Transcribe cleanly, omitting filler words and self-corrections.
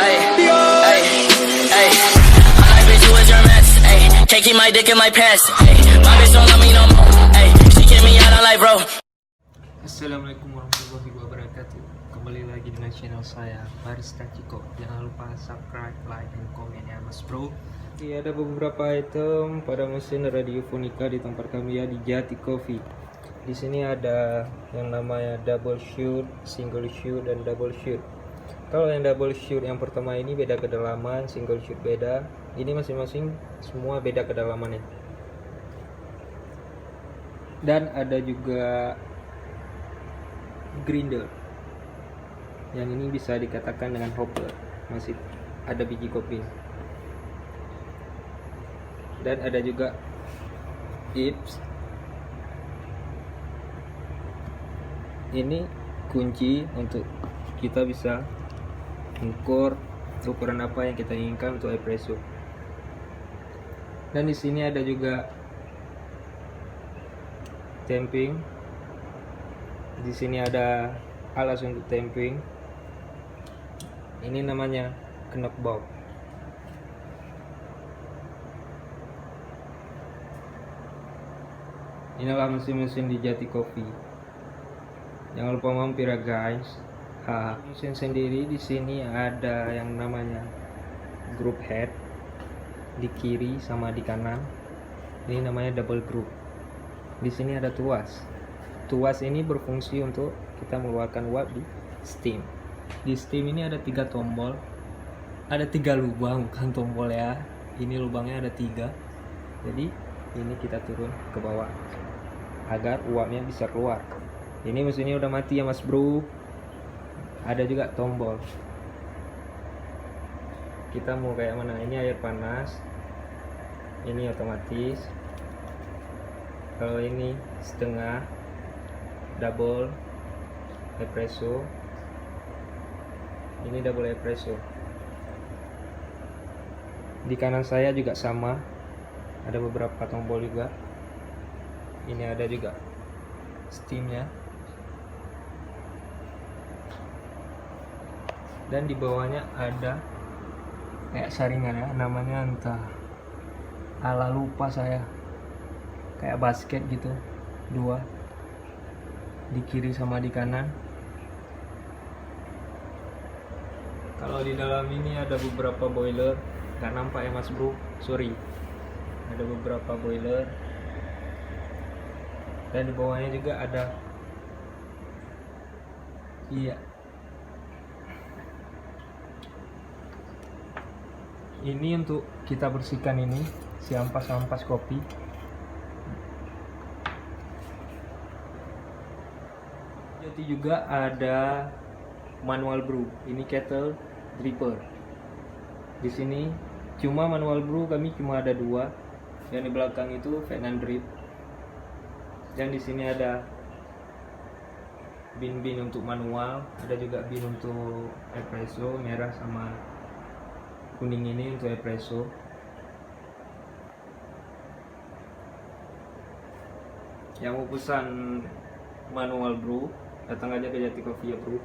Ay, ay, ay. My life bitch, you was your mess. Ay, can't keep my dick in my pants. Ay, my bitch don't love me no more. Ay, she kick me out on life, bro. Assalamualaikum warahmatullahi wabarakatuh. Kembali lagi dengan channel saya Barista Ciko. Jangan lupa subscribe, like, dan komen ya mas bro. Ada beberapa item pada mesin radiofonika di tempat kami ya di Jati Coffee. Di sini ada yang namanya double shoot, single shoot, dan double shoot. Kalau yang double shoot yang pertama ini beda kedalaman, single shoot beda. Ini masing-masing semua beda kedalamannya. Dan ada juga grinder. Yang ini bisa dikatakan dengan hopper, masih ada biji kopi. Dan ada juga ips. Ini kunci untuk kita bisa mengukur ukuran apa yang kita inginkan untuk espresso. Dan di sini ada juga tamping. Di sini ada alas untuk tamping. Ini namanya knockback. Inilah mesin-mesin di Jati Coffee. Jangan lupa mampir ya guys. Mesin sendiri di sini ada yang namanya group head di kiri sama di kanan. Ini namanya double group. Di sini ada tuas. Tuas ini berfungsi untuk kita mengeluarkan uap di steam. Di steam ini ada 3 tombol. Ada 3 lubang, bukan tombol ya. Ini lubangnya ada 3. Jadi ini kita turun ke bawah agar uapnya bisa keluar. Ini mesinnya udah mati ya mas bro. Ada juga tombol. Kita mau kayak mana? Ini air panas. Ini otomatis. Kalau ini setengah, double espresso. Ini double espresso. Di kanan saya juga sama. Ada beberapa tombol juga. Ini ada juga steamnya. Dan di bawahnya ada kayak saringan ya, namanya entah ala lupa saya, kayak basket gitu, 2 di kiri sama di kanan. Kalau di dalam ini ada beberapa boiler, nggak nampak ya mas bro, sorry. Ada beberapa boiler. Dan di bawahnya juga ada, iya, ini untuk kita bersihkan ini si ampas kopi. Jadi juga ada manual brew. Ini kettle dripper. Di sini cuma manual brew kami cuma ada 2. Yang di belakang itu Vietnam drip. Dan di sini ada bin untuk manual, ada juga bin untuk espresso merah sama kuning ini untuk espresso. Yang mau pesan manual brew, datang aja ke Jati Coffee ya bro.